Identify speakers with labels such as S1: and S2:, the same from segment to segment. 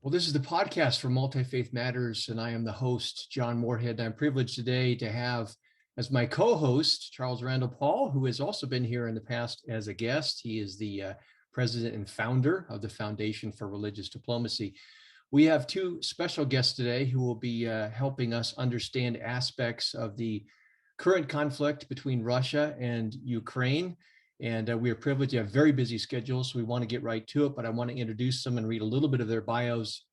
S1: Well, this is the podcast for Multi-Faith Matters, and I am the host, John Moorhead. I'm privileged today to have as my co-host, Charles Randall Paul, who has also been here in the past as a guest. He is the president and founder of the Foundation for Religious Diplomacy. We have two special guests today who will be helping us understand aspects of the current conflict between Russia and Ukraine. And we are privileged to have very busy schedules, so we want to get right to it, but I want to introduce them and read a little bit of their bios.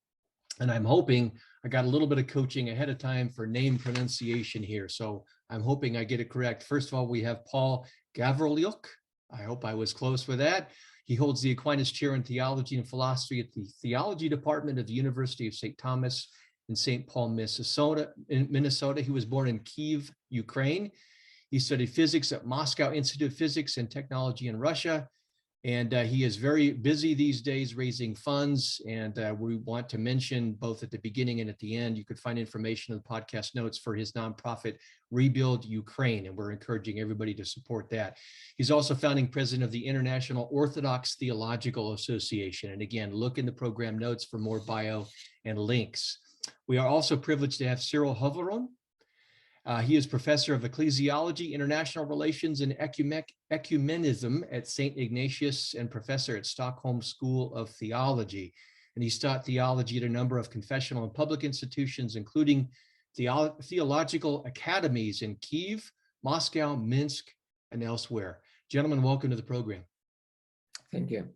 S1: And I'm hoping I got a little bit of coaching ahead of time for name pronunciation here. So I'm hoping I get it correct. First of all, we have Paul Gavrilyuk. I hope I was close with that. He holds the Aquinas Chair in Theology and Philosophy at the Theology Department of the University of St. Thomas in St. Paul, Minnesota. He was born in Kyiv, Ukraine. He studied physics at Moscow Institute of Physics and Technology in Russia. And he is very busy these days raising funds. And we want to mention both at the beginning and at the end, you could find information in the podcast notes for his nonprofit Rebuild Ukraine. And we're encouraging everybody to support that. He's also founding president of the International Orthodox Theological Association. And again, look in the program notes for more bio and links. We are also privileged to have Cyril Hovorun. He is Professor of Ecclesiology, International Relations and Ecumenism at Saint Ignatios and Professor at Stockholm School of Theology. And he's taught theology at a number of confessional and public institutions, including theological academies in Kiev, Moscow, Minsk, and elsewhere. Gentlemen, welcome to the program.
S2: Thank you.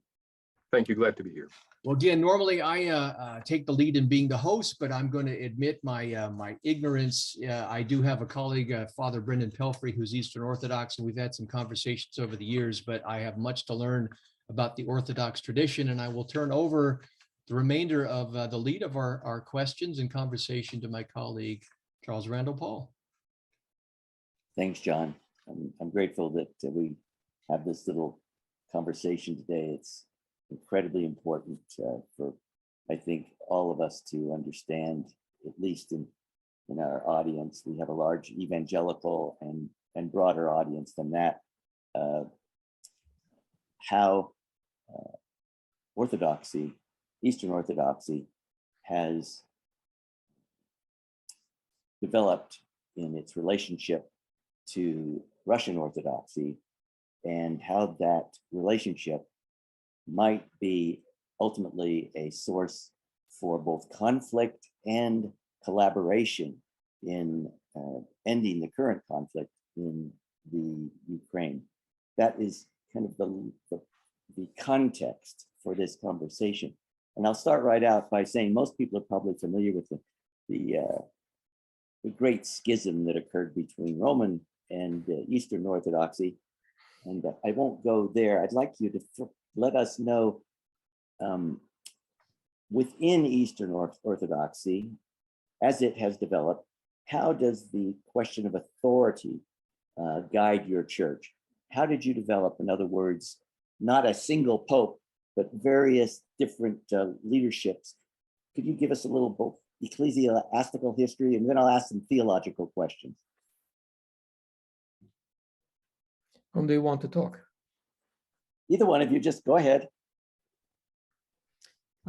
S3: Thank you. Glad to be here.
S1: Well, again, normally I take the lead in being the host, but I'm going to admit my ignorance. I do have a colleague, Father Brendan Pelfrey, who's Eastern Orthodox, and we've had some conversations over the years, but I have much to learn about the Orthodox tradition, and I will turn over the remainder of the lead of our questions and conversation to my colleague, Charles Randall Paul.
S2: Thanks, John. I'm grateful that we have this little conversation today. It's incredibly important for, I think, all of us to understand, at least in our audience. We have a large evangelical and broader audience than that. How Orthodoxy, Eastern Orthodoxy, has developed in its relationship to Russian Orthodoxy, and how that relationship might be ultimately a source for both conflict and collaboration in ending the current conflict in the Ukraine. That is kind of the context for this conversation. And I'll start right out by saying most people are probably familiar with the great schism that occurred between Roman and Eastern Orthodoxy. And I won't go there. I'd like you to let us know, within Eastern Orthodoxy, as it has developed, how does the question of authority guide your church? How did you develop, in other words, not a single pope, but various different leaderships? Could you give us a little both ecclesiastical history, and then I'll ask some theological questions.
S4: Whom do you want to talk?
S2: Either one of you, just go ahead.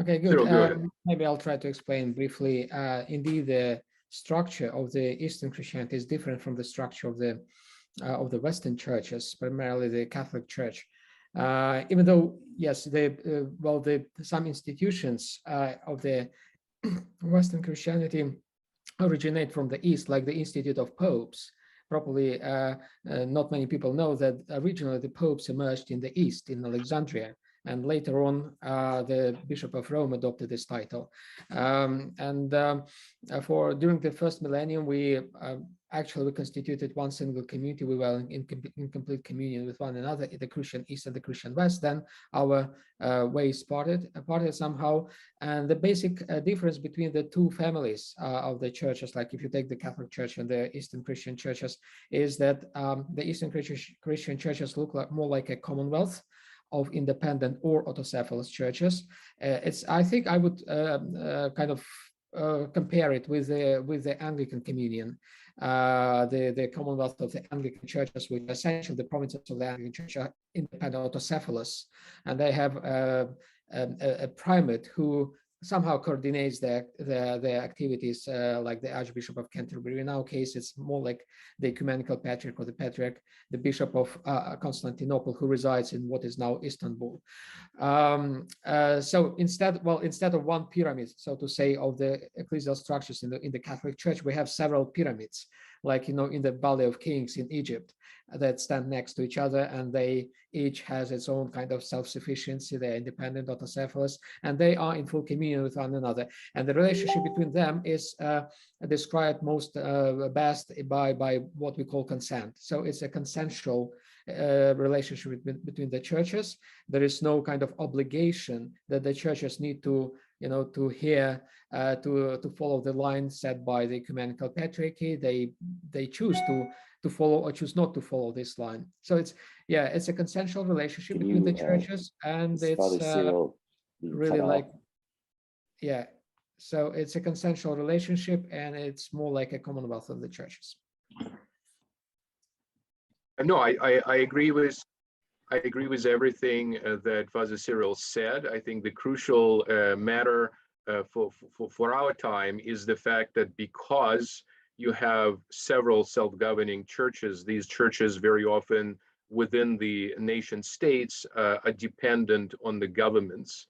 S4: Okay, good.
S3: Cyril, go ahead.
S4: Maybe I'll try to explain briefly. Indeed, the structure of the Eastern Christianity is different from the structure of the Western churches, primarily the Catholic Church. Even though, yes, some institutions of the Western Christianity originate from the East, like the Institute of Popes. Probably not many people know that originally the popes emerged in the East, in Alexandria, and later on the Bishop of Rome adopted this title. During the first millennium, we constituted one single community. We were in complete communion with one another, the Christian East and the Christian West. Then our ways parted somehow. And the basic difference between the two families of the churches, like if you take the Catholic Church and the Eastern Christian churches, is that the Eastern Christian churches look more like a commonwealth of independent or autocephalous churches. I think I would compare it with the Anglican Communion, the Commonwealth of the Anglican churches, which essentially the provinces of the Anglican Church are independent autocephalous, and they have a primate who somehow coordinates the activities, like the Archbishop of Canterbury. In our case, it's more like the ecumenical patriarch or the patriarch, the Bishop of Constantinople, who resides in what is now Istanbul. So instead of one pyramid, so to say, of the ecclesial structures in the Catholic Church, we have several pyramids, like in the Valley of Kings in Egypt, that stand next to each other, and they each has its own kind of self-sufficiency. They're independent, autocephalous, and they are in full communion with one another. And the relationship between them is described most best by what we call consent. So it's a consensual relationship between the churches. There is no kind of obligation that the churches need to to follow the line set by the ecumenical patriarchy. They choose to follow or choose not to follow this line. So it's a consensual relationship between the churches, and it's
S2: Cyril,
S4: really like, yeah. So it's a consensual relationship, and it's more like a commonwealth of the churches.
S3: No, I agree with everything that Father Cyril said. I think the crucial matter for our time is the fact that because you have several self-governing churches, these churches very often within the nation states are dependent on the governments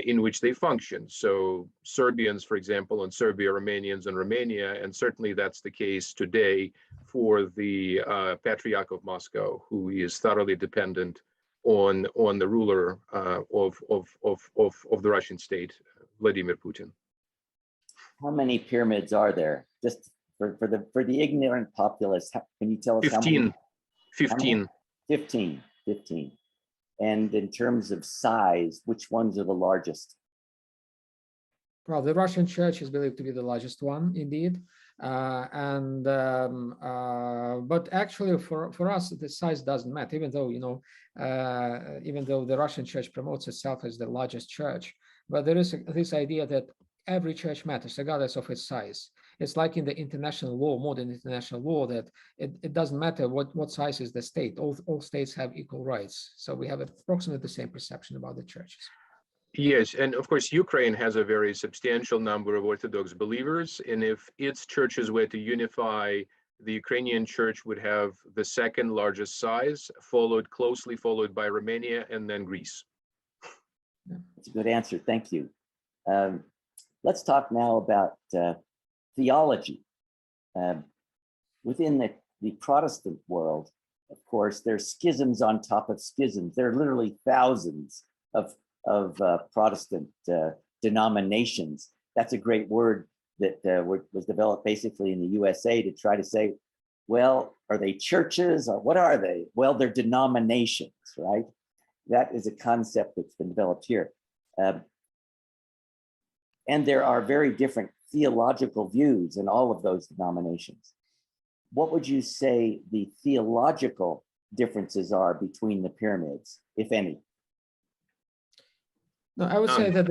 S3: in which they function. So Serbians, for example, and Serbia, Romanians and Romania, and certainly that's the case today for the Patriarch of Moscow, who is thoroughly dependent on the ruler of the Russian state, Vladimir Putin.
S2: How many pyramids are there? Just for the ignorant populace, can you tell us
S3: 15.
S2: how many?
S3: 15.
S2: 15. And in terms of size, which ones are the largest?
S4: Well, the Russian church is believed to be the largest one, indeed. But actually, for us, the size doesn't matter. Even though even though the Russian church promotes itself as the largest church, but there is this idea that every church matters, regardless of its size. It's like in the international law, modern international law, that it doesn't matter what size is the state. All states have equal rights. So we have approximately the same perception about the churches.
S3: Yes, and of course, Ukraine has a very substantial number of Orthodox believers, and if its churches were to unify, the Ukrainian church would have the second largest size, closely followed by Romania and then Greece.
S2: That's a good answer. Thank you. Let's talk now about theology. Within the Protestant world, of course, there's schisms on top of schisms. There are literally thousands of Protestant denominations. That's a great word that was developed basically in the USA to try to say, well, are they churches or what are they? Well, they're denominations, right? That is a concept that's been developed here. And there are very different theological views in all of those denominations. What would you say the theological differences are between the pyramids, if any?
S4: No, I would say that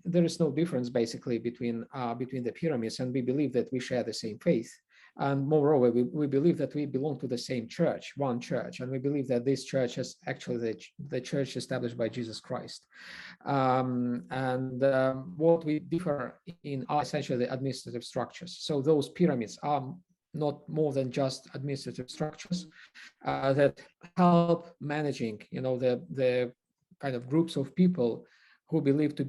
S4: there is no difference basically between the pyramids, and we believe that we share the same faith. And moreover, we believe that we belong to the same church, one church, and we believe that this church is actually the church established by Jesus Christ. What we differ in are essentially the administrative structures. So those pyramids are not more than just administrative structures that help managing, the kind of groups of people who believe to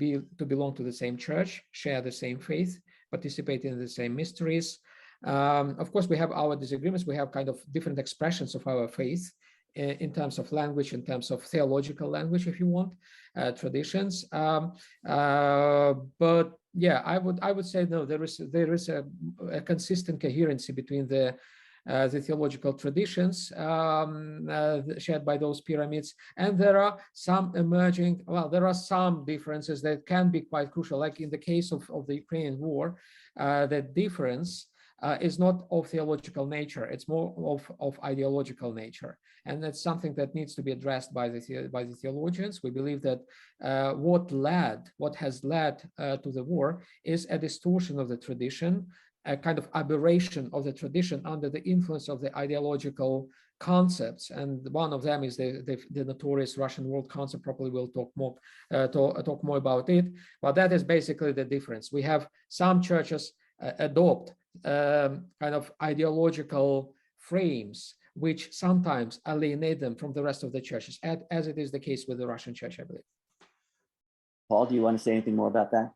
S4: belong to the same church, share the same faith, participate in the same mysteries. Of course, we have our disagreements. We have kind of different expressions of our faith in terms of language, in terms of theological language, if you want, traditions. But yeah, I would say no. There is a consistent coherency between the theological traditions shared by those pyramids, and there are some differences that can be quite crucial, like in the case of the Ukrainian war. The difference is not of theological nature, it's more of ideological nature, and that's something that needs to be addressed by the theologians. We believe that what has led to the war is a distortion of the tradition, a kind of aberration of the tradition under the influence of the ideological concepts, and one of them is the notorious Russian world concept. Probably we'll talk more about it, but that is basically the difference. We have some churches adopt kind of ideological frames which sometimes alienate them from the rest of the churches, as it is the case with the Russian church, I believe.
S2: Paul, do you want to say anything more about that?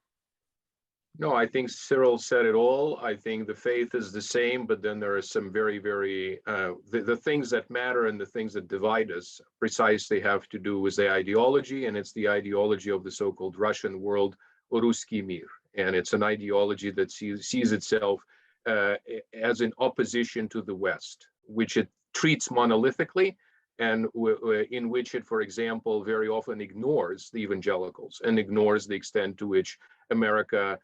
S3: No, I think Cyril said it all. I think the faith is the same, but then there are some very, very, the things that matter and the things that divide us precisely have to do with the ideology, and it's the ideology of the so-called Russian world, Ruski Mir. And it's an ideology that sees itself as in opposition to the West, which it treats monolithically, and in which it, for example, very often ignores the evangelicals and ignores the extent to which America,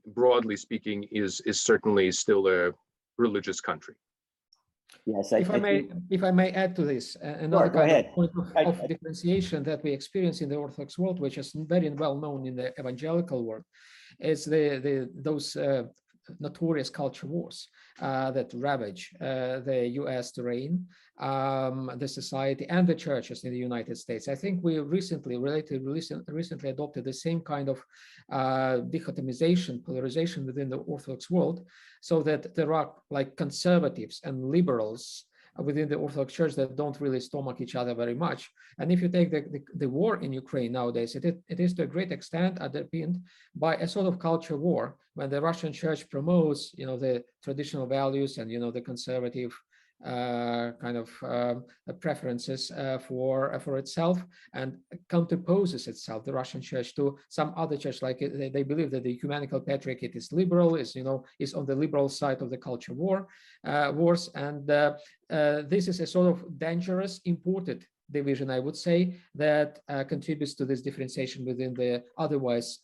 S3: broadly speaking, is certainly still a religious country.
S2: Yes,
S4: if I may add to this, another kind of point of differentiation that we experience in the Orthodox world, which is very well known in the evangelical world, is those notorious culture wars that ravage the U.S. terrain, the society, and the churches in the United States. I think we recently adopted the same kind of dichotomization, polarization within the Orthodox world, so that there are like conservatives and liberals within the Orthodox Church that don't really stomach each other very much. And if you take the war in Ukraine nowadays, it is to a great extent underpinned by a sort of culture war, when the Russian Church promotes, the traditional values and, the conservative kind of preferences for itself, and counterposes itself, the Russian Church, to some other church. Like they believe that the ecumenical patriarchate is liberal, is on the liberal side of the culture wars, and this is a sort of dangerous imported division, I would say, that contributes to this differentiation within the otherwise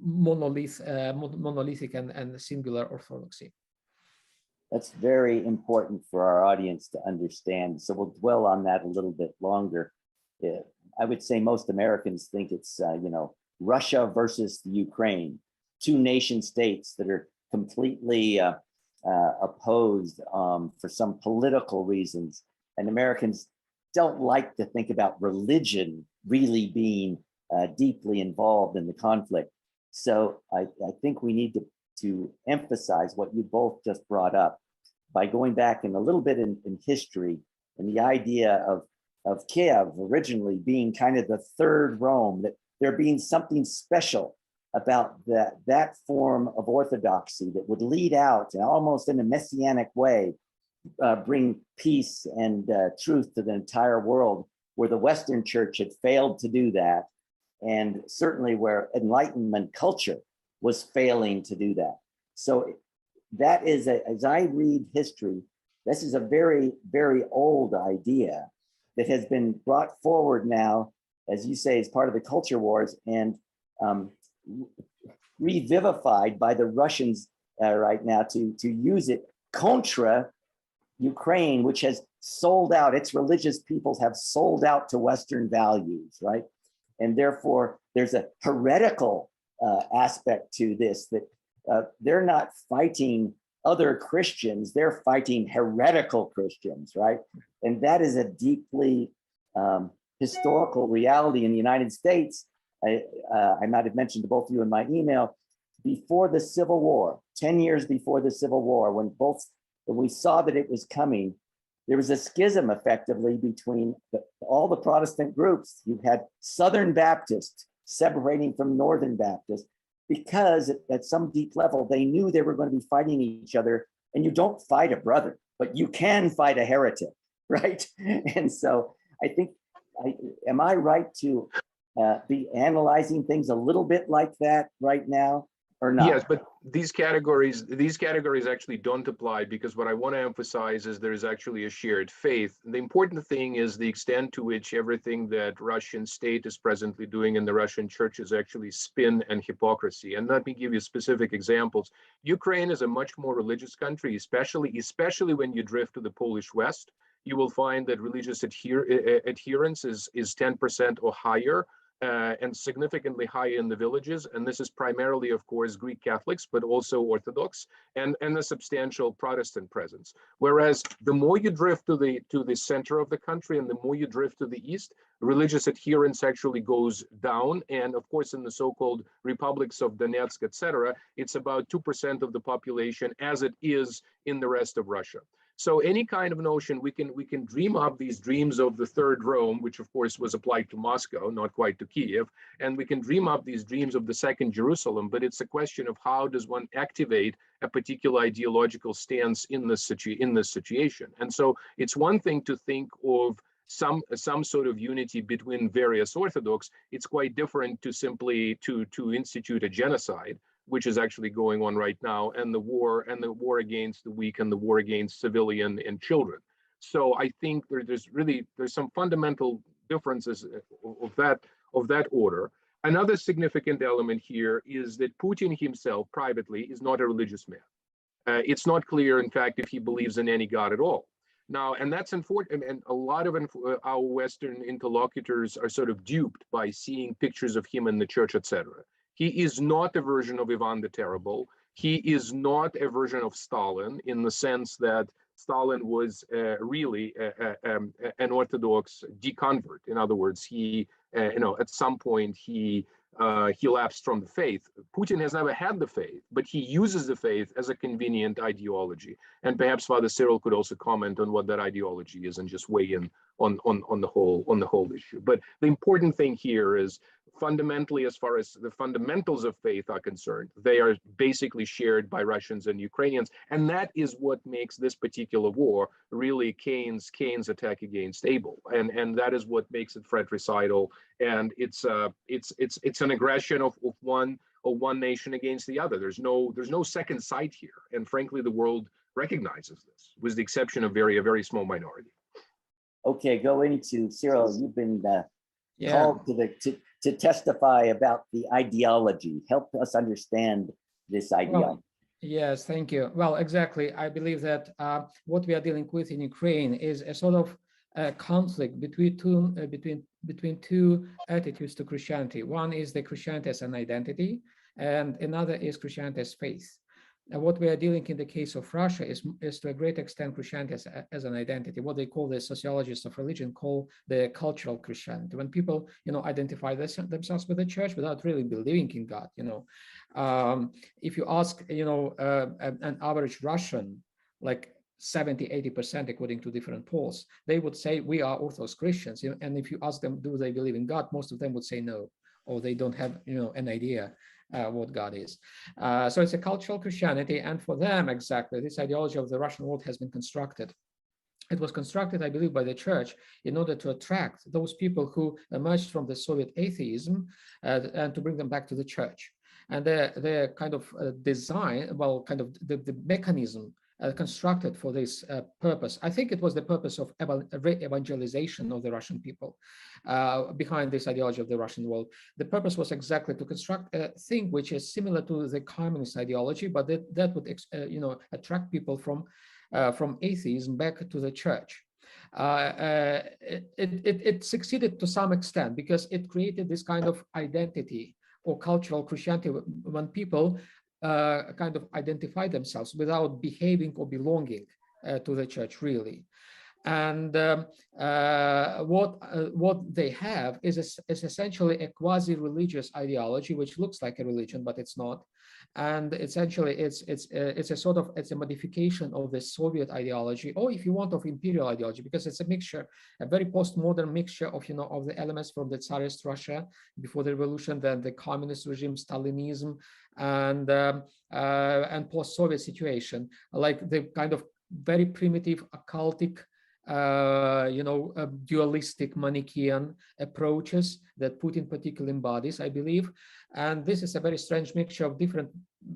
S4: monolithic and singular orthodoxy.
S2: That's very important for our audience to understand. So we'll dwell on that a little bit longer. I would say most Americans think it's, Russia versus the Ukraine, two nation states that are completely opposed for some political reasons. And Americans don't like to think about religion really being deeply involved in the conflict. So I think we need to emphasize what you both just brought up by going back in a little bit in history, and the idea of Kiev originally being kind of the third Rome, that there being something special about that form of orthodoxy that would lead out and almost in a messianic way, bring peace and truth to the entire world, where the Western Church had failed to do that, and certainly where Enlightenment culture was failing to do that. So that is, as I read history, this is a very, very old idea that has been brought forward now, as you say, as part of the culture wars, and revivified by the Russians right now to use it contra Ukraine, which has sold out, its religious peoples have sold out to Western values, right? And therefore, there's a heretical aspect to this, that they're not fighting other Christians, they're fighting heretical Christians, right? And that is a deeply historical reality in the United States. I might have mentioned to both of you in my email, before the Civil War, 10 years before the Civil War, when we saw that it was coming, there was a schism effectively between all the Protestant groups. You had Southern Baptists separating from Northern Baptists, because at some deep level, they knew they were going to be fighting each other. And you don't fight a brother, but you can fight a heretic, right? And so I think, am I right to be analyzing things a little bit like that right now, or not?
S3: Yes, but these categories actually don't apply, because what I want to emphasize is there is actually a shared faith. The important thing is the extent to which everything that Russian state is presently doing in the Russian church is actually spin and hypocrisy. And let me give you specific examples. Ukraine is a much more religious country, especially when you drift to the Polish West. You will find that religious adherence is 10% or higher. and significantly higher in the villages. And this is primarily, of course, Greek Catholics, but also Orthodox and a substantial Protestant presence. Whereas the more you drift to the center of the country and the more you drift to the east, religious adherence actually goes down. And of course, in the so-called republics of Donetsk, etc., it's about 2% of the population, as it is in the rest of Russia. So any kind of notion, we can dream up these dreams of the third Rome, which of course was applied to Moscow, not quite to Kiev, and we can dream up these dreams of the second Jerusalem, but it's a question of how does one activate a particular ideological stance in this situation. And so it's one thing to think of some sort of unity between various Orthodox. It's quite different to simply to institute a genocide, which is actually going on right now, and the war against the weak and the war against civilian and children. So I think there's some fundamental differences of that order. Another significant element here is that Putin himself privately is not a religious man. It's not clear, in fact, if he believes in any God at all. Now, and that's unfortunate, and a lot of our Western interlocutors are sort of duped by seeing pictures of him in the church, etc. He is not a version of Ivan the Terrible. He is not a version of Stalin in the sense that Stalin was really an Orthodox deconvert. In other words, he, at some point he lapsed from the faith. Putin has never had the faith, but he uses the faith as a convenient ideology. And perhaps Father Cyril could also comment on what that ideology is and just weigh in on the whole issue. But the important thing here is, fundamentally, as far as the fundamentals of faith are concerned, they are basically shared by Russians and Ukrainians, and that is what makes this particular war really Cain's attack against Abel, and that is what makes it fratricidal, and it's an aggression of one nation against the other. There's no second side here, and frankly, the world recognizes this, with the exception of a very small minority.
S2: Okay, going to Cyril, you've been called to testify about the ideology. Help us understand this ideology.
S4: Well, yes, thank you. Well, exactly. I believe that what we are dealing with in Ukraine is a sort of conflict between two attitudes to Christianity. One is the Christianity as an identity, and another is Christianity as faith. And what we are dealing in the case of Russia is to a great extent Christianity as an identity, what they call, the sociologists of religion call the cultural Christianity. When people, identify themselves with the church without really believing in God, if you ask, an average Russian, like 70–80% according to different polls, they would say we are Orthodox Christians. And if you ask them, do they believe in God? Most of them would say no, or they don't have, an idea what God is. So it's a cultural Christianity, and for them, exactly, this ideology of the Russian world has been constructed. It was constructed, I believe, by the church in order to attract those people who emerged from the Soviet atheism and to bring them back to the church. And the kind of design, well, kind of the mechanism constructed for this purpose. I think it was the purpose of re-evangelization of the Russian people behind this ideology of the Russian world. The purpose was exactly to construct a thing which is similar to the communist ideology, but that would attract people from atheism back to the church. It succeeded to some extent because it created this kind of identity or cultural Christianity when people kind of identify themselves without behaving or belonging to the church, really. And what they have is essentially a quasi-religious ideology, which looks like a religion, but it's not. And essentially, it's a modification of the Soviet ideology, or if you want, of imperial ideology, because it's a mixture, a very postmodern mixture of of the elements from the Tsarist Russia before the revolution, then the communist regime, Stalinism, and post-Soviet situation, like the kind of very primitive occultic, dualistic Manichaean approaches that Putin particularly embodies, I believe. And this is a very strange mixture of different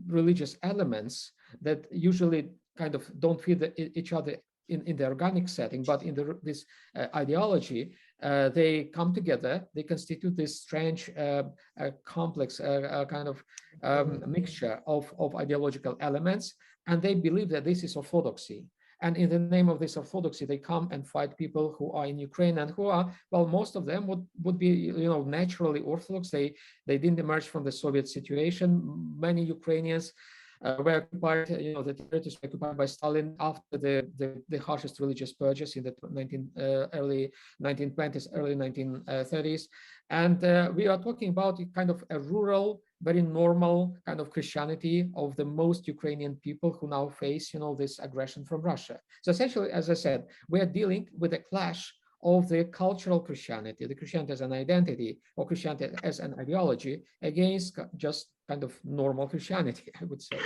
S4: religious elements that usually kind of don't fit each other in the organic setting, but in this ideology, they come together, they constitute this strange, complex kind of mixture of ideological elements, and they believe that this is orthodoxy. And in the name of this orthodoxy, they come and fight people who are in Ukraine and who are, well, most of them would be, naturally Orthodox. They didn't emerge from the Soviet situation. Many Ukrainians were occupied, the territories were occupied by Stalin after the harshest religious purges in the early 1920s, early 1930s. And we are talking about kind of a rural, very normal kind of Christianity of the most Ukrainian people who now face, this aggression from Russia. So essentially, as I said, we are dealing with a clash of the cultural Christianity, the Christianity as an identity, or Christianity as an ideology, against just kind of normal Christianity, I would say.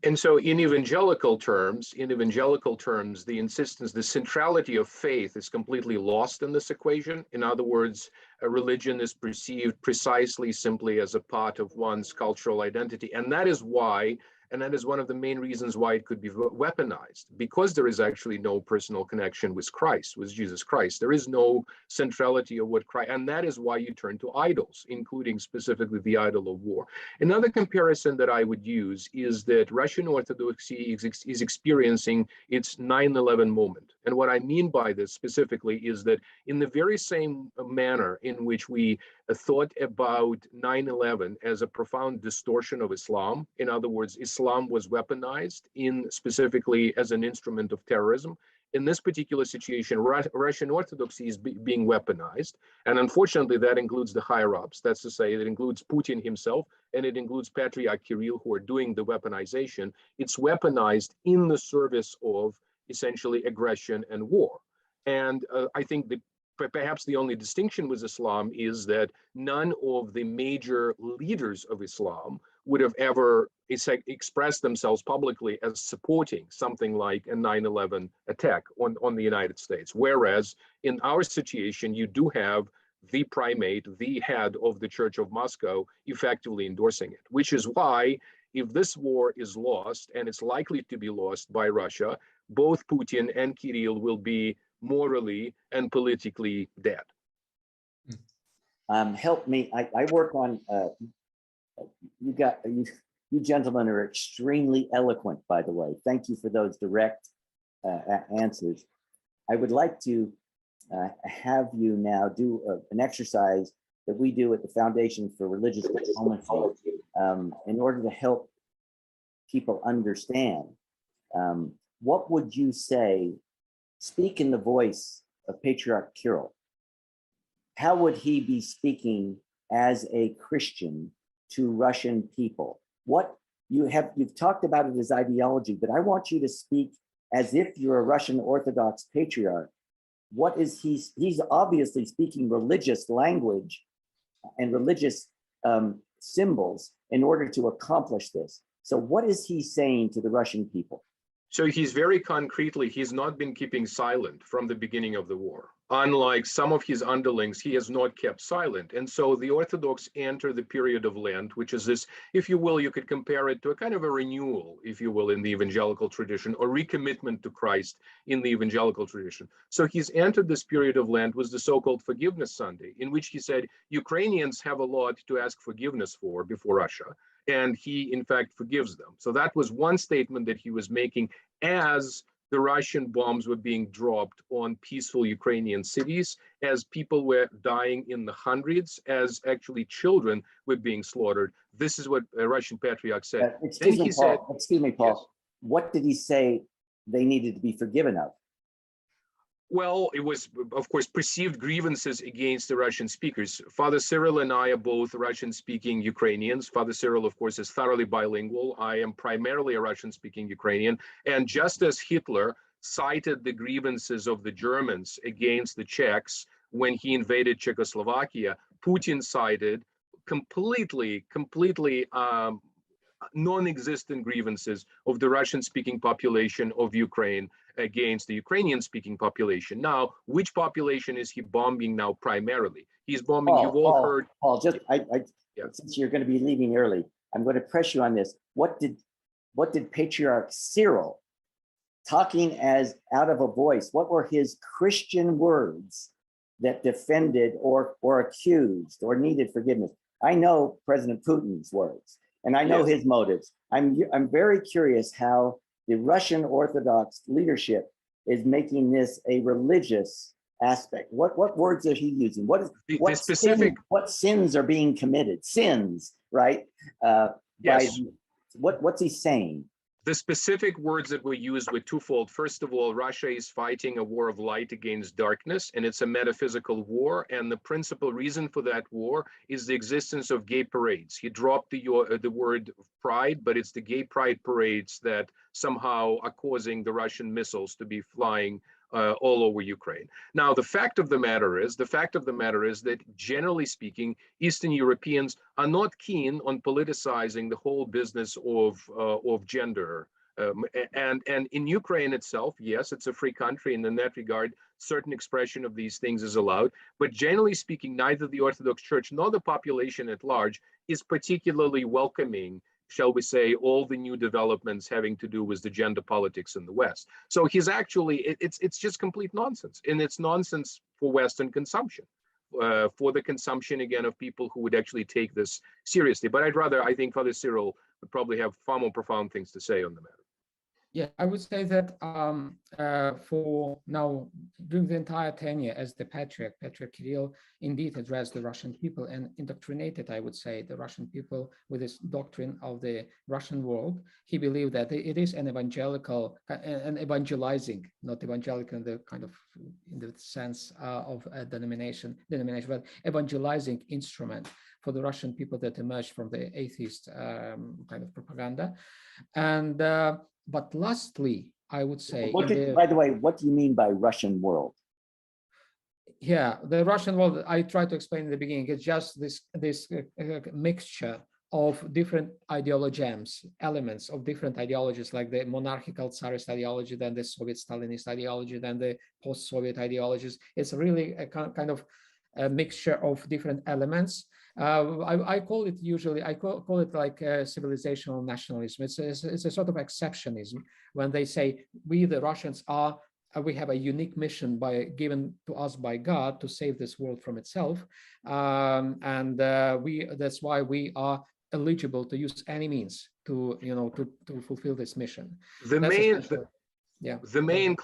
S3: And so in evangelical terms, the insistence, the centrality of faith is completely lost in this equation. In other words, a religion is perceived precisely simply as a part of one's cultural identity. And that is why, and that is one of the main reasons why it could be weaponized, because there is actually no personal connection with Christ, with Jesus Christ. There is no centrality of what Christ, and that is why you turn to idols, including specifically the idol of war. Another comparison that I would use is that Russian Orthodoxy is experiencing its 9/11 moment. And what I mean by this specifically is that in the very same manner in which we thought about 9/11 as a profound distortion of Islam, in other words, Islam was weaponized specifically as an instrument of terrorism. In this particular situation, Russian Orthodoxy is being weaponized. And unfortunately, that includes the higher ups. That's to say, it includes Putin himself, and it includes Patriarch Kirill, who are doing the weaponization. It's weaponized in the service of essentially aggression and war. And I think that perhaps the only distinction with Islam is that none of the major leaders of Islam would have ever expressed themselves publicly as supporting something like a 9/11 attack on the United States. Whereas in our situation, you do have the primate, the head of the Church of Moscow, effectively endorsing it, which is why if this war is lost, and it's likely to be lost by Russia, both Putin and Kirill will be morally and politically dead.
S2: Help me. I work on. You gentlemen are extremely eloquent, by the way. Thank you for those direct answers. I would like to have you now do an exercise that we do at the Foundation for Religious Diplomacy in order to help people understand. What would you say? Speak in the voice of Patriarch Kirill. How would he be speaking as a Christian to Russian people? What you've talked about it as ideology, but I want you to speak as if you're a Russian Orthodox patriarch. What is he's obviously speaking religious language and religious symbols in order to accomplish this. So what is he saying to the Russian people?
S3: So he's very concretely, he's not been keeping silent from the beginning of the war. Unlike some of his underlings, he has not kept silent. And so the Orthodox enter the period of Lent, which is this, if you will, you could compare it to a kind of a renewal, if you will, in the evangelical tradition, or recommitment to Christ in the evangelical tradition. So he's entered this period of Lent with the so-called Forgiveness Sunday, in which he said, Ukrainians have a lot to ask forgiveness for before Russia. And he, in fact, forgives them. So that was one statement that he was making as the Russian bombs were being dropped on peaceful Ukrainian cities, as people were dying in the hundreds, as actually children were being slaughtered. This is what a Russian patriarch said.
S2: Excuse me, Paul. Yes. What did he say they needed to be forgiven of?
S3: Well, it was, of course, perceived grievances against the Russian speakers. Father Cyril and I are both Russian-speaking Ukrainians. Father Cyril, of course, is thoroughly bilingual. I am primarily a Russian-speaking Ukrainian. And just as Hitler cited the grievances of the Germans against the Czechs when he invaded Czechoslovakia, Putin cited completely non-existent grievances of the Russian-speaking population of Ukraine against the Ukrainian-speaking population. Now, which population is he bombing now primarily? He's bombing, you've all heard.
S2: Paul, since you're going to be leaving early, I'm going to press you on this. What did Patriarch Cyril, talking as out of a voice, what were his Christian words that defended or accused or needed forgiveness? I know President Putin's words, and I know his motives. I'm very curious how the Russian Orthodox leadership is making this a religious aspect. What words are he using? What sins are being committed? Sins, right?
S3: Yes.
S2: What's he saying?
S3: The specific words that were used were twofold. First of all, Russia is fighting a war of light against darkness, and it's a metaphysical war. And the principal reason for that war is the existence of gay parades. He dropped the word pride, but it's the gay pride parades that somehow are causing the Russian missiles to be flying all over Ukraine. Now, the fact of the matter is that generally speaking, Eastern Europeans are not keen on politicizing the whole business of gender. And in Ukraine itself, yes, it's a free country, and in that regard, certain expression of these things is allowed. But generally speaking, neither the Orthodox Church nor the population at large is particularly welcoming, shall we say, all the new developments having to do with the gender politics in the West. So he's actually, it's just complete nonsense. And it's nonsense for Western consumption, for the consumption, again, of people who would actually take this seriously. But I think Father Cyril would probably have far more profound things to say on the matter.
S4: Yeah, I would say that for now, during the entire tenure as the Patriarch Kirill indeed addressed the Russian people and indoctrinated, I would say, the Russian people with his doctrine of the Russian world. He believed that it is an evangelizing, not evangelical in the kind of, in the sense of a denomination, but evangelizing instrument for the Russian people that emerged from the atheist kind of propaganda. And but lastly, I would say,
S2: by the way, what do you mean by Russian world?
S4: Yeah, the Russian world, I tried to explain in the beginning, it's just this mixture of different ideologems, elements of different ideologies, like the monarchical Tsarist ideology, then the Soviet Stalinist ideology, then the post-Soviet ideologies. It's really a kind of a mixture of different elements. I call it usually, I call it like civilizational nationalism. It's a sort of exceptionism when they say we, the Russians, we have a unique mission given to us by God to save this world from itself, and that's why we are eligible to use any means to fulfill this mission.
S3: The main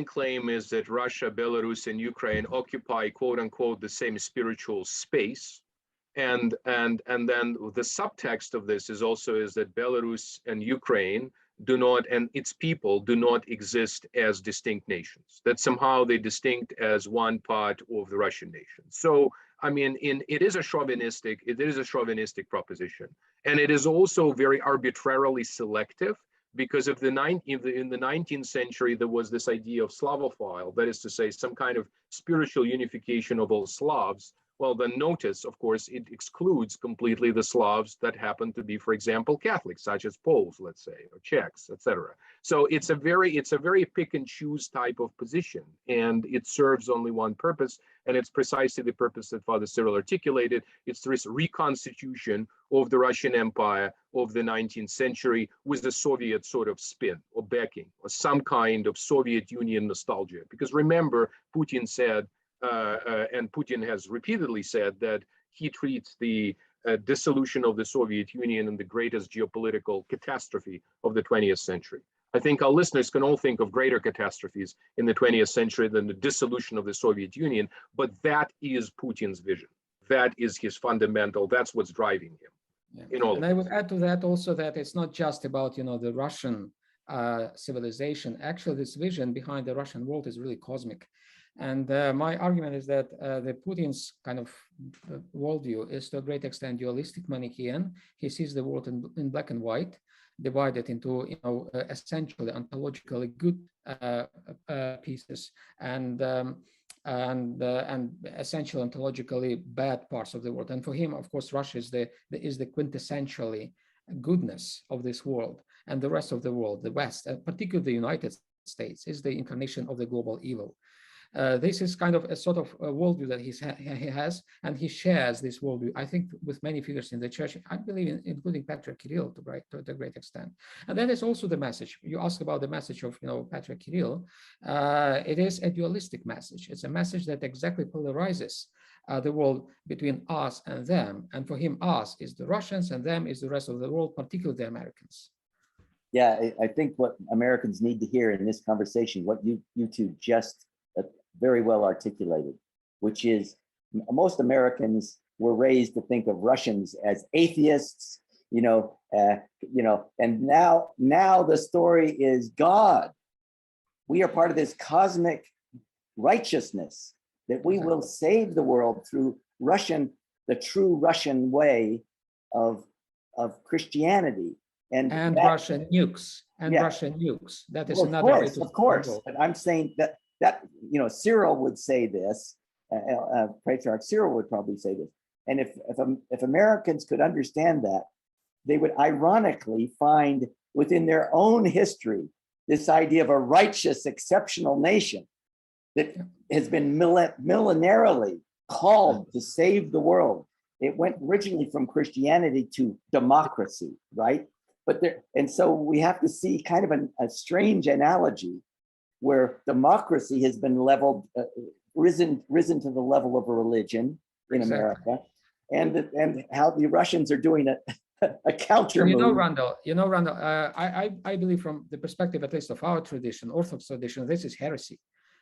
S3: claim is that Russia, Belarus, and Ukraine occupy, quote unquote, the same spiritual space. And then the subtext of this is that Belarus and Ukraine do not, and its people do not exist as distinct nations, that somehow they're distinct as one part of the Russian nation. So, I mean, it is a chauvinistic proposition. And it is also very arbitrarily selective, because in the 19th century, there was this idea of Slavophile, that is to say, some kind of spiritual unification of all Slavs. Well, then notice, of course, it excludes completely the Slavs that happen to be, for example, Catholics, such as Poles, let's say, or Czechs, etc. So it's a very pick and choose type of position, and it serves only one purpose, and it's precisely the purpose that Father Cyril articulated. It's this reconstitution of the Russian Empire of the 19th century with the Soviet sort of spin or backing, or some kind of Soviet Union nostalgia. Because remember, Putin said, and Putin has repeatedly said, that he treats the dissolution of the Soviet Union and the greatest geopolitical catastrophe of the 20th century. I think our listeners can all think of greater catastrophes in the 20th century than the dissolution of the Soviet Union, but that is Putin's vision. That is his fundamental, that's what's driving him.
S4: Yeah. And I would add to that also that it's not just about, the Russian civilization. Actually, this vision behind the Russian world is really cosmic. And my argument is that the Putin's kind of worldview is to a great extent dualistic Manichaean. He sees the world in black and white, divided into essentially ontologically good pieces and essentially ontologically bad parts of the world. And for him, of course, Russia is the quintessentially goodness of this world, and the rest of the world, the West, particularly the United States, is the incarnation of the global evil. This is kind of a sort of a worldview that he has, and he shares this worldview, I think, with many figures in the church, I believe, including Patriarch Kirill to a great extent. And that is also the message. You asked about the message of Patriarch Kirill. It is a dualistic message. It's a message that exactly polarizes the world between us and them. And for him, us is the Russians, and them is the rest of the world, particularly the Americans.
S2: Yeah, I think what Americans need to hear in this conversation, what you two just very well articulated, which is most Americans were raised to think of Russians as atheists, and now the story is God. We are part of this cosmic righteousness that we will save the world through the true Russian way of Christianity. And
S4: Russian nukes. That is another way to.
S2: Of course. But I'm saying that Cyril would say this. Patriarch Cyril would probably say this. And if Americans could understand that, they would ironically find within their own history this idea of a righteous, exceptional nation that has been millenarily called to save the world. It went originally from Christianity to democracy, right? And so we have to see kind of a strange analogy where democracy has been leveled, risen to the level of a religion in America, and how the Russians are doing a counter move.
S4: Randall, I believe from the perspective, at least of our tradition, Orthodox tradition, this is heresy.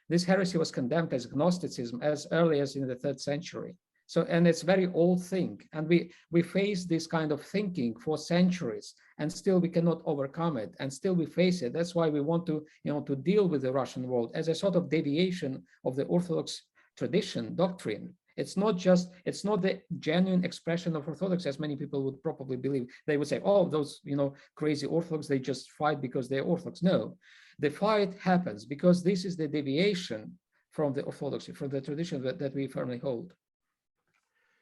S4: This heresy was condemned as Gnosticism as early as in the 3rd century. So, and it's a very old thing. And we face this kind of thinking for centuries, and still we cannot overcome it, and still we face it. That's why we want to, to deal with the Russian world as a sort of deviation of the Orthodox tradition, doctrine. It's not the genuine expression of Orthodoxy, as many people would probably believe. They would say, oh, those, crazy Orthodox, they just fight because they're Orthodox. No, the fight happens because this is the deviation from the Orthodoxy, from the tradition that we firmly hold.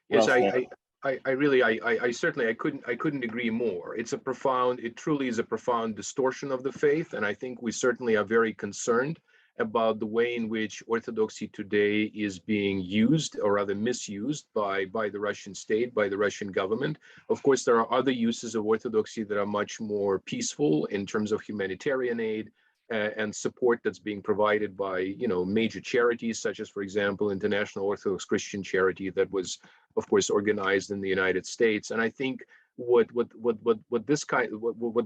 S3: Yes, I certainly couldn't agree more. It truly is a profound distortion of the faith. And I think we certainly are very concerned about the way in which Orthodoxy today is being used, or rather misused, by the Russian state, by the Russian government. Of course, there are other uses of Orthodoxy that are much more peaceful in terms of humanitarian aid and support that's being provided by major charities, such as, for example, International Orthodox Christian Charity, that was, of course, organized in the United States. And I think what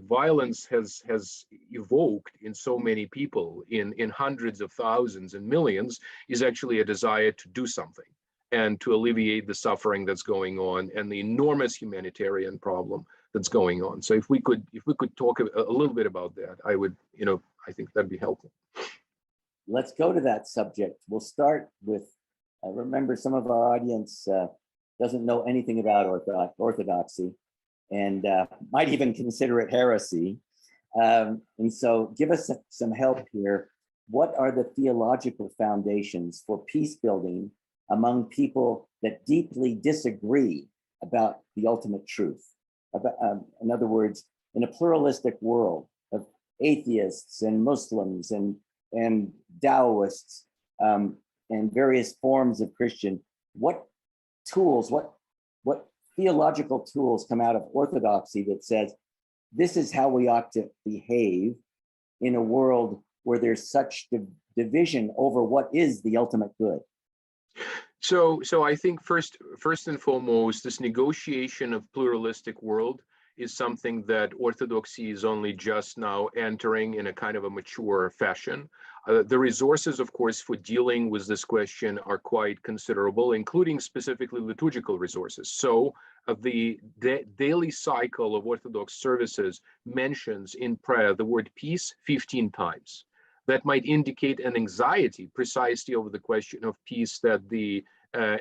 S3: violence has evoked in so many people, in hundreds of thousands and millions, is actually a desire to do something and to alleviate the suffering that's going on and the enormous humanitarian problem that's going on. So if we could talk a little bit about that, I think that'd be helpful.
S2: Let's go to that subject. We'll start with, remember, some of our audience doesn't know anything about Orthodoxy, and might even consider it heresy. And so give us some help here. What are the theological foundations for peace building among people that deeply disagree about the ultimate truth? In other words, in a pluralistic world of atheists and Muslims and Taoists and various forms of Christian, what tools, what theological tools come out of Orthodoxy that says this is how we ought to behave in a world where there's such division over what is the ultimate good?
S3: So I think first and foremost, this negotiation of pluralistic world is something that Orthodoxy is only just now entering in a kind of a mature fashion. The resources, of course, for dealing with this question are quite considerable, including specifically liturgical resources. So the daily cycle of Orthodox services mentions in prayer the word peace 15 times. That might indicate an anxiety precisely over the question of peace that the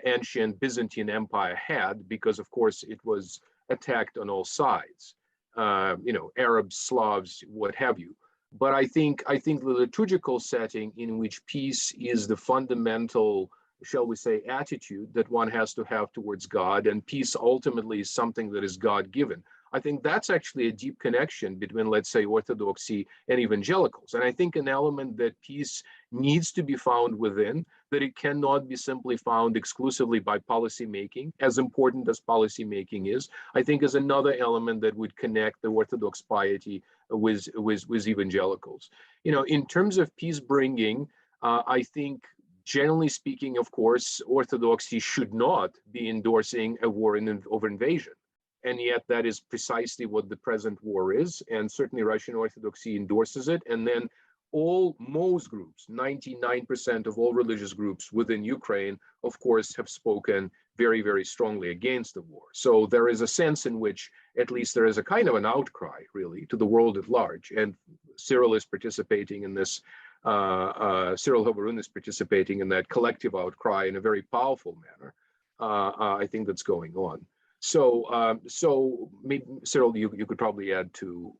S3: ancient Byzantine Empire had, because, of course, it was attacked on all sides, Arabs, Slavs, what have you. But I think the liturgical setting in which peace is the fundamental, shall we say, attitude that one has to have towards God, and peace ultimately is something that is God-given. I think that's actually a deep connection between, let's say, Orthodoxy and evangelicals. And I think an element that peace needs to be found within, that it cannot be simply found exclusively by policymaking, as important as policymaking is, I think is another element that would connect the Orthodox piety with evangelicals. In terms of peace bringing, I think, generally speaking, of course, Orthodoxy should not be endorsing a war of invasion. And yet that is precisely what the present war is. And certainly Russian Orthodoxy endorses it. And then most groups, 99% of all religious groups within Ukraine, of course, have spoken very, very strongly against the war. So there is a sense in which at least there is a kind of an outcry, really, to the world at large. And Cyril is participating in this, Cyril Hovorun is participating in that collective outcry in a very powerful manner. I think that's going on. So maybe, Cyril, you could probably add to.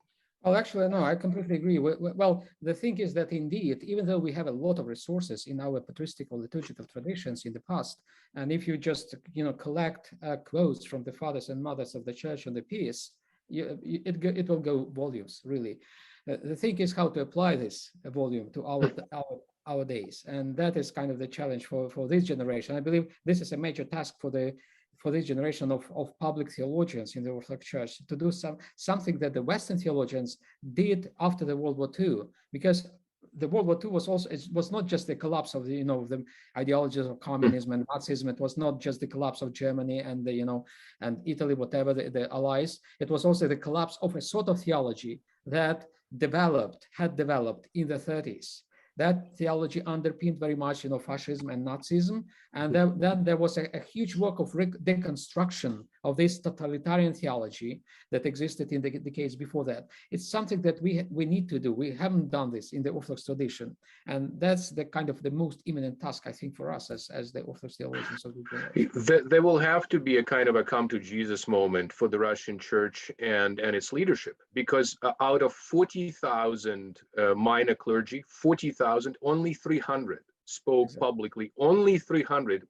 S4: Well, actually, no, I completely agree. Well, the thing is that indeed, even though we have a lot of resources in our patristical liturgical traditions in the past, and if you just, collect quotes from the fathers and mothers of the church on the piece, it will go volumes, really. The thing is how to apply this volume to our days, and that is kind of the challenge for this generation. I believe this is a major task for this generation of public theologians in the Orthodox Church, to do something that the Western theologians did after the World War II, because the World War II was not just the collapse of the ideologies of communism and Nazism. It was not just the collapse of Germany and and Italy, whatever the allies. It was also the collapse of a sort of theology that had developed in the 30s. That theology underpinned very much, fascism and Nazism, and then there was a huge work of deconstruction of this totalitarian theology that existed in the decades before that. It's something that we need to do. We haven't done this in the Orthodox tradition, and that's the kind of the most imminent task, I think, for us as the Orthodox theologians of the generation.
S3: There will have to be a kind of a come to Jesus moment for the Russian Church and its leadership, because out of 40,000 minor clergy, 40,000, only 300 spoke publicly, only 300,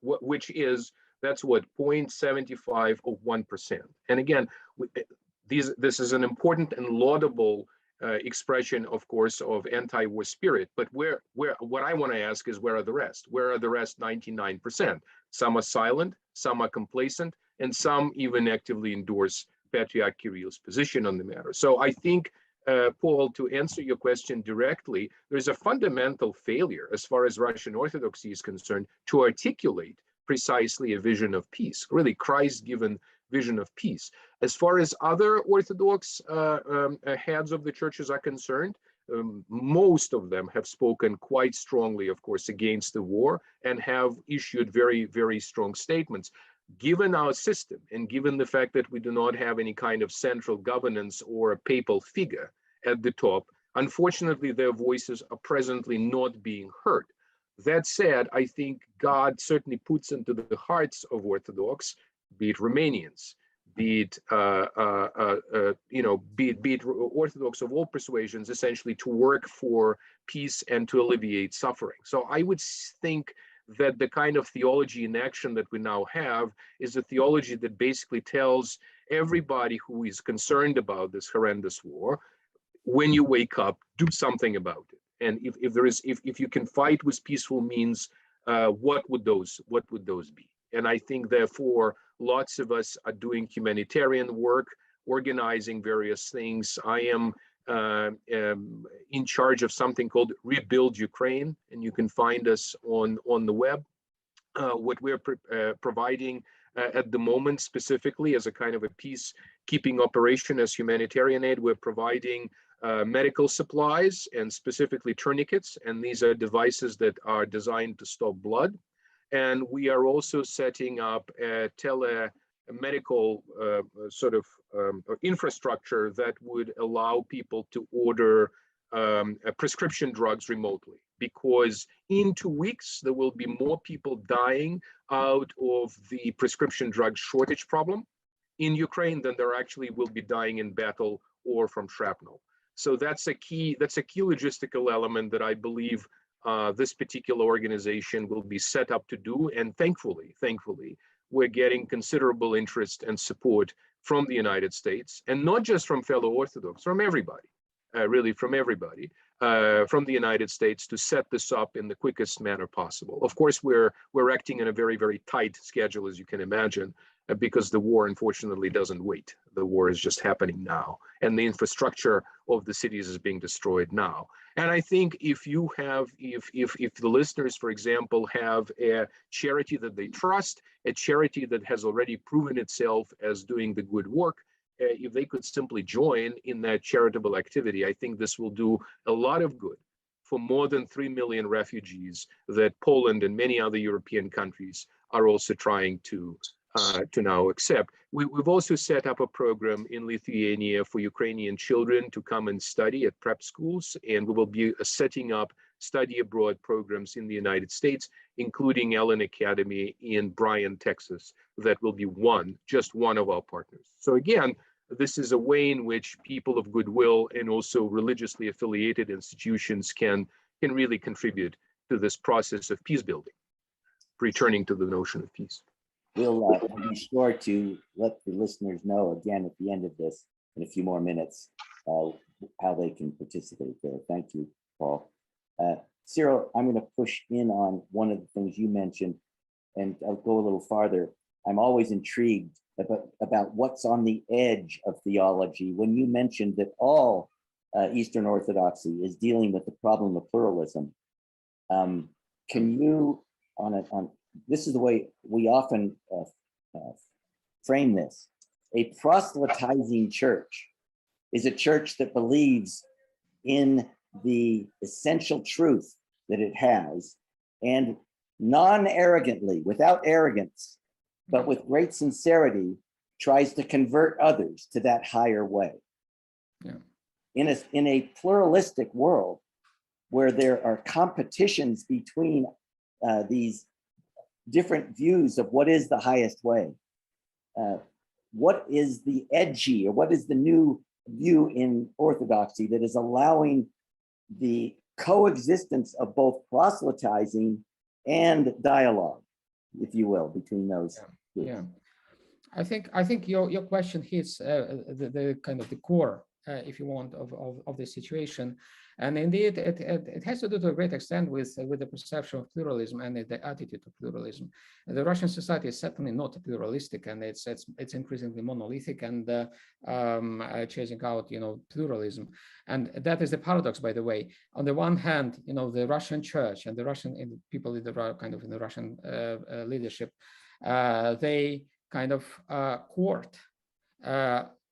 S3: that's what, 0.75 of 1%. And again, this is an important and laudable expression, of course, of anti-war spirit. But what I want to ask is, where are the rest? Where are the rest 99%? Some are silent, some are complacent, and some even actively endorse Patriarch Kirill's position on the matter. So I think, Paul, to answer your question directly, there's a fundamental failure as far as Russian Orthodoxy is concerned to articulate precisely a vision of peace, really Christ-given vision of peace. As far as other Orthodox heads of the churches are concerned, most of them have spoken quite strongly, of course, against the war and have issued very, very strong statements. Given our system and given the fact that we do not have any kind of central governance or a papal figure at the top, unfortunately, their voices are presently not being heard. That said, I think God certainly puts into the hearts of Orthodox, be it Romanians, be it Orthodox of all persuasions, essentially to work for peace and to alleviate suffering. So I would think that the kind of theology in action that we now have is a theology that basically tells everybody who is concerned about this horrendous war, when you wake up, do something about it. And if you can fight with peaceful means, what would those be? And I think, therefore, lots of us are doing humanitarian work, organizing various things. I am in charge of something called Rebuild Ukraine, and you can find us on the web. What we're providing at the moment, specifically as a kind of a peacekeeping operation as humanitarian aid, we're providing medical supplies and specifically tourniquets, and these are devices that are designed to stop blood. And we are also setting up a medical infrastructure that would allow people to order prescription drugs remotely, because in 2 weeks there will be more people dying out of the prescription drug shortage problem in Ukraine than there actually will be dying in battle or from shrapnel. So that's a key logistical element that I believe this particular organization will be set up to do. And thankfully, we're getting considerable interest and support from the United States, and not just from fellow Orthodox, from everybody, really from everybody, from the United States, to set this up in the quickest manner possible. Of course, we're acting in a very, very tight schedule, as you can imagine, because the war, unfortunately, doesn't wait. The war is just happening now, and the infrastructure of the cities is being destroyed now. And I think if you have, if the listeners, for example, have a charity that they trust, a charity that has already proven itself as doing the good work, if they could simply join in that charitable activity, I think this will do a lot of good for more than 3 million refugees that Poland and many other European countries are also trying to now accept. We've also set up a program in Lithuania for Ukrainian children to come and study at prep schools, and we will be setting up study abroad programs in the United States, including Ellen Academy in Bryan, Texas, that will be just one of our partners. So again, this is a way in which people of goodwill and also religiously affiliated institutions can really contribute to this process of peace building, returning to the notion of peace.
S2: We'll be sure to let the listeners know again at the end of this, in a few more minutes, how they can participate there. Thank you, Paul. Cyril, I'm going to push in on one of the things you mentioned, and I'll go a little farther. I'm always intrigued about what's on the edge of theology. When you mentioned that all Eastern Orthodoxy is dealing with the problem of pluralism, can you, this is the way we often frame this. A proselytizing church is a church that believes in the essential truth that it has, and non-arrogantly, without arrogance, but with great sincerity, tries to convert others to that higher way.
S4: Yeah.
S2: In a pluralistic world where there are competitions between these different views of what is the highest way, what is the edgy, or what is the new view in Orthodoxy that is allowing the coexistence of both proselytizing and dialogue, if you will, between those groups?
S4: Yeah. I think your question hits the kind of the core, if you want, of the situation, and indeed it has to do to a great extent with the perception of pluralism and the attitude to pluralism. The Russian society is certainly not pluralistic, and it's increasingly monolithic and chasing out pluralism, and that is the paradox, by the way. On the one hand, the Russian church and the Russian people in the Russian leadership, they kind of court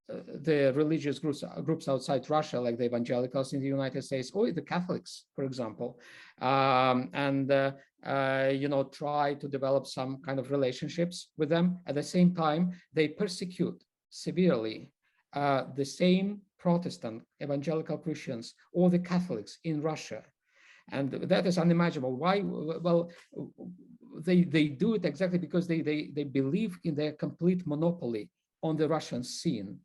S4: the religious groups outside Russia, like the evangelicals in the United States or the Catholics, for example, and try to develop some kind of relationships with them. At the same time, they persecute severely the same Protestant evangelical Christians or the Catholics in Russia. And that is unimaginable. Why? Well, they do it exactly because they believe in their complete monopoly on the Russian scene.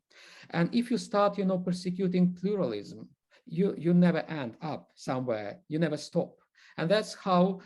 S4: And if you start, persecuting pluralism, you never end up somewhere. You never stop. And that's how,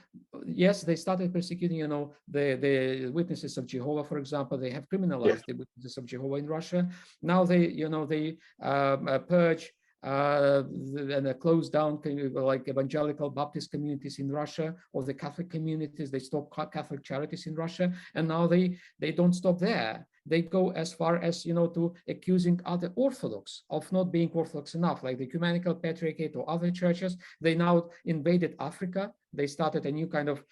S4: yes, they started persecuting, the witnesses of Jehovah, for example. They have criminalized the witnesses of Jehovah in Russia. Now they purge and close down like evangelical Baptist communities in Russia, or the Catholic communities. They stop Catholic charities in Russia, and now they don't stop there. They go as far as to accusing other Orthodox of not being Orthodox enough, like the Ecumenical Patriarchate or other churches. They now invaded Africa. They started a new kind of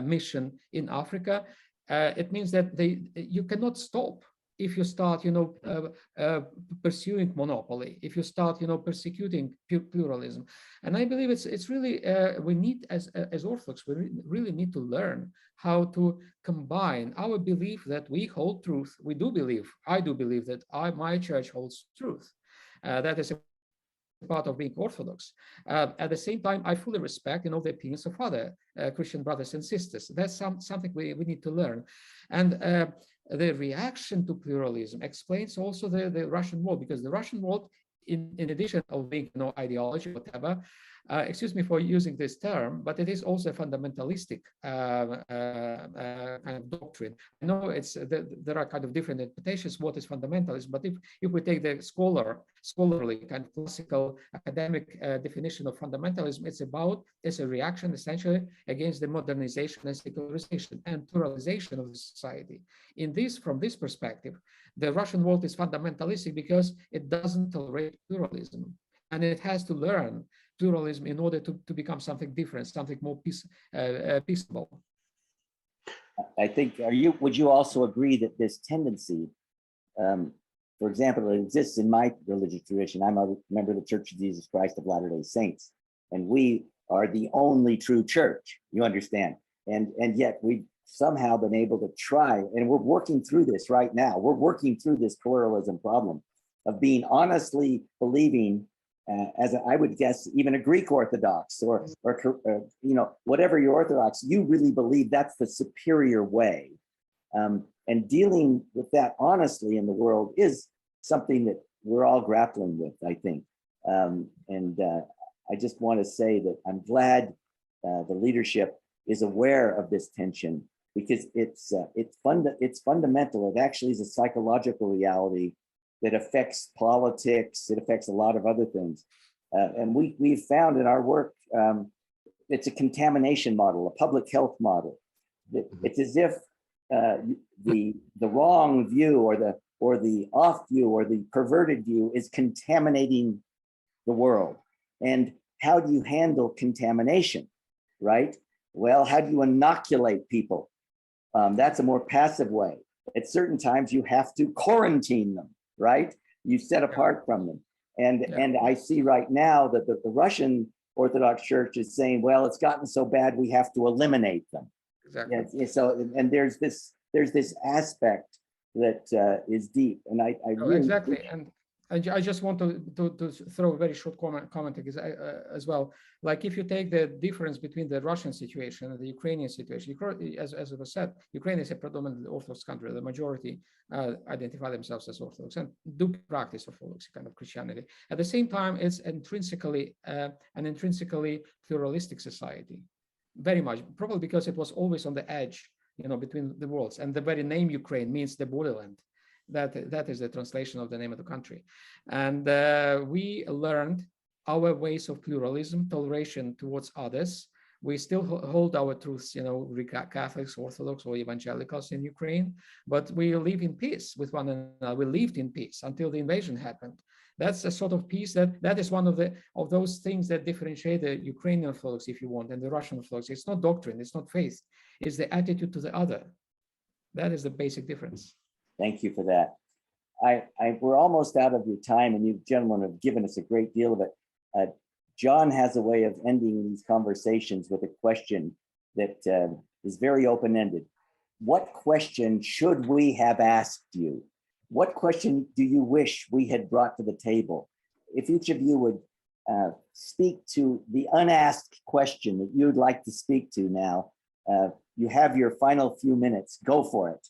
S4: mission in Africa. It means that you cannot stop if you start, pursuing monopoly, if you start, persecuting pluralism. And I believe it's really, we need, as Orthodox, we really need to learn how to combine our belief that we hold truth. I do believe that my church holds truth. That is a part of being Orthodox. At the same time, I fully respect, the opinions of other Christian brothers and sisters. That's something we need to learn. And the reaction to pluralism explains also the Russian world, because the Russian world in addition of being ideology, whatever, excuse me for using this term, but it is also a fundamentalistic kind of doctrine. I know there are kind of different interpretations what is fundamentalism, but if we take the scholarly kind of classical academic definition of fundamentalism, it's a reaction essentially against the modernization and secularization and pluralization of the society. From this perspective, the Russian world is fundamentalistic because it doesn't tolerate pluralism, and it has to learn pluralism in order to become something different, something more peaceable.
S2: I think, would you also agree that this tendency, for example, it exists in my religious tradition. I'm a member of the Church of Jesus Christ of Latter-day Saints, and we are the only true church, you understand? And yet we've somehow been able to try, and we're working through this right now. We're working through this pluralism problem of being honestly believing, as I would guess, even a Greek Orthodox or whatever you're Orthodox, you really believe that's the superior way. And dealing with that honestly in the world is something that we're all grappling with, I think. I just want to say that I'm glad the leadership is aware of this tension, because it's fundamental. It actually is a psychological reality that affects politics. It affects a lot of other things. And we've found in our work, it's a contamination model, a public health model. It's as if the wrong view or the off view or the perverted view is contaminating the world. And how do you handle contamination, right? Well, how do you inoculate people? That's a more passive way. At certain times, you have to quarantine them, right? You set apart from them. And I see right now that the Russian Orthodox Church is saying, well, it's gotten so bad, we have to eliminate them.
S4: Exactly.
S2: Yeah, so, and there's this aspect that is deep. And I really
S4: exactly. And I just want to throw a very short comment as well. Like, if you take the difference between the Russian situation and the Ukrainian situation, as it was said, Ukraine is a predominantly Orthodox country. The majority identify themselves as Orthodox and do practice Orthodox kind of Christianity. At the same time, it's intrinsically an intrinsically pluralistic society, very much, probably because it was always on the edge, between the worlds. And the very name Ukraine means the borderland. That is the translation of the name of the country. And we learned our ways of pluralism, toleration towards others. We still hold our truths, Catholics, Orthodox, or evangelicals in Ukraine, but we live in peace with one another. We lived in peace until the invasion happened. That's a sort of peace that is one of those things that differentiate the Ukrainian Orthodox, if you want, and the Russian Orthodox. It's not doctrine, it's not faith, it's the attitude to the other. That is the basic difference.
S2: Thank you for that. We're almost out of your time, and you gentlemen have given us a great deal of it. John has a way of ending these conversations with a question that is very open-ended. What question should we have asked you? What question do you wish we had brought to the table? If each of you would speak to the unasked question that you'd like to speak to now, you have your final few minutes. Go for it.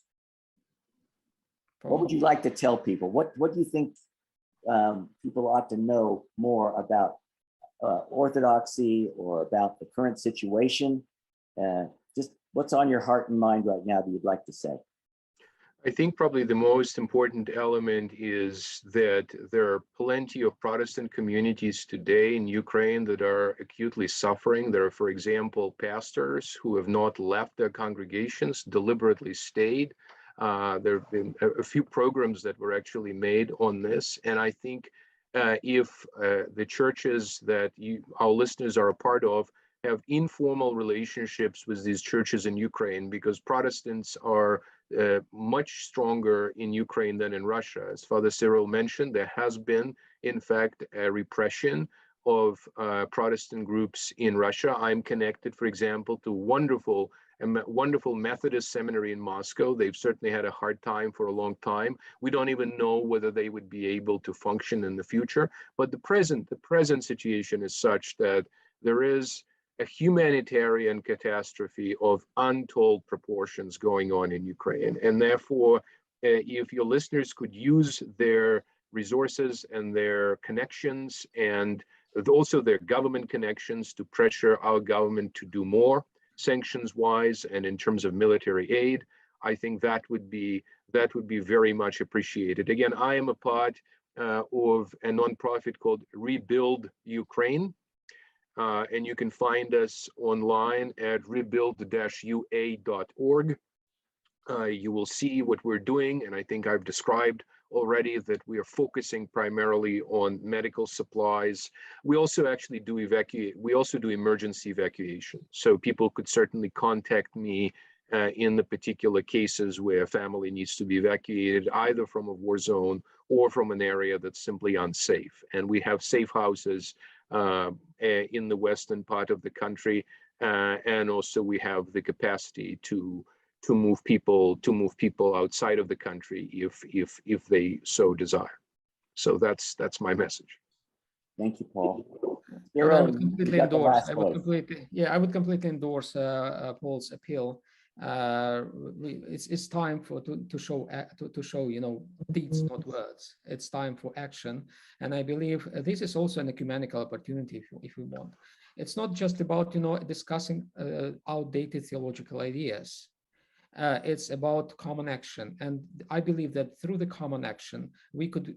S2: What would you like to tell people? What do you think people ought to know more about Orthodoxy or about the current situation? Just what's on your heart and mind right now that you'd like to say?
S3: I think probably the most important element is that there are plenty of Protestant communities today in Ukraine that are acutely suffering. There are, for example, pastors who have not left their congregations, deliberately stayed. There have been a few programs that were actually made on this. And I think if the churches that our listeners are a part of have informal relationships with these churches in Ukraine, because Protestants are much stronger in Ukraine than in Russia. As Father Cyril mentioned, there has been, in fact, a repression of Protestant groups in Russia. I'm connected, for example, to a wonderful Methodist seminary in Moscow. They've certainly had a hard time for a long time. We don't even know whether they would be able to function in the future. But the present situation is such that there is a humanitarian catastrophe of untold proportions going on in Ukraine. And therefore, if your listeners could use their resources and their connections, and also their government connections to pressure our government to do more sanctions-wise and in terms of military aid. I think that would be very much appreciated. Again, I am a part of a nonprofit called Rebuild Ukraine, and you can find us online at rebuild-ua.org. You will see what we're doing, and I think I've described already that we are focusing primarily on medical supplies. We also actually do emergency evacuation. So people could certainly contact me in the particular cases where a family needs to be evacuated, either from a war zone or from an area that's simply unsafe. And we have safe houses in the western part of the country, and also we have the capacity to move people outside of the country if they so desire. So that's my message.
S2: Thank you, Paul.
S4: And I would completely endorse. I would completely endorse Paul's appeal. It's time to show deeds, not words. It's time for action, and I believe this is also an ecumenical opportunity if we want. It's not just about discussing outdated theological ideas. It's about common action, and I believe that through the common action we could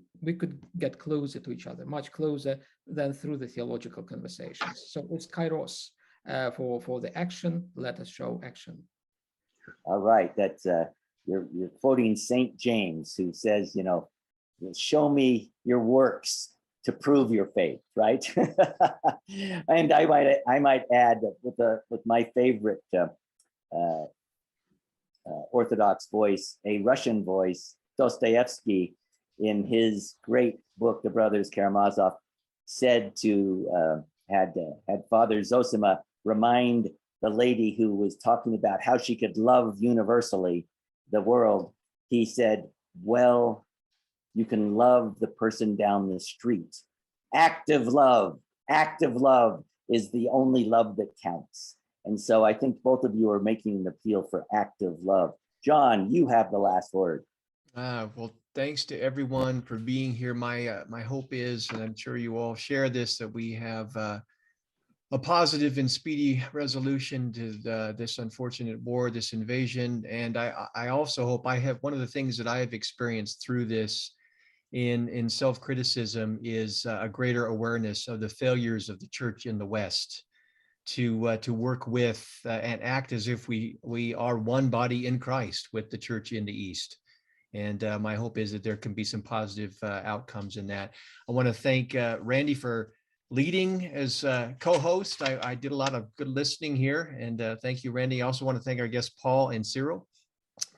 S4: get closer to each other, much closer than through the theological conversations. So it's kairos for the action. Let us show action.
S2: All right, that's you're quoting Saint James, who says, show me your works to prove your faith, right? And I might add that with my favorite Orthodox voice, a Russian voice, Dostoevsky, in his great book, The Brothers Karamazov, said to had Father Zosima remind the lady who was talking about how she could love universally the world. He said, well, you can love the person down the street. Active love is the only love that counts. And so I think both of you are making an appeal for active love. John, you have the last word.
S1: Well, thanks to everyone for being here. My hope is, and I'm sure you all share this, that we have a positive and speedy resolution to this unfortunate war, this invasion. And I also hope one of the things that I have experienced through this in self-criticism is a greater awareness of the failures of the church in the West to work with and act as if we are one body in Christ with the church in the East. And my hope is that there can be some positive outcomes in that. I want to thank Randy for leading as co-host. I did a lot of good listening here, and thank you, Randy. I also want to thank our guests, Paul and Cyril.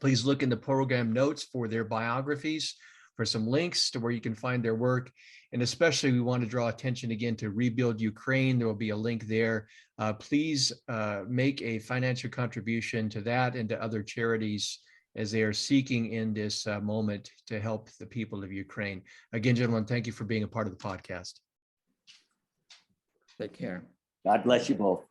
S1: Please look in the program notes for their biographies, for some links to where you can find their work. And especially we want to draw attention again to Rebuild Ukraine. There will be a link there. Please make a financial contribution to that and to other charities as they are seeking in this moment to help the people of Ukraine. Again, gentlemen, thank you for being a part of the podcast.
S4: Take care.
S2: God bless you both.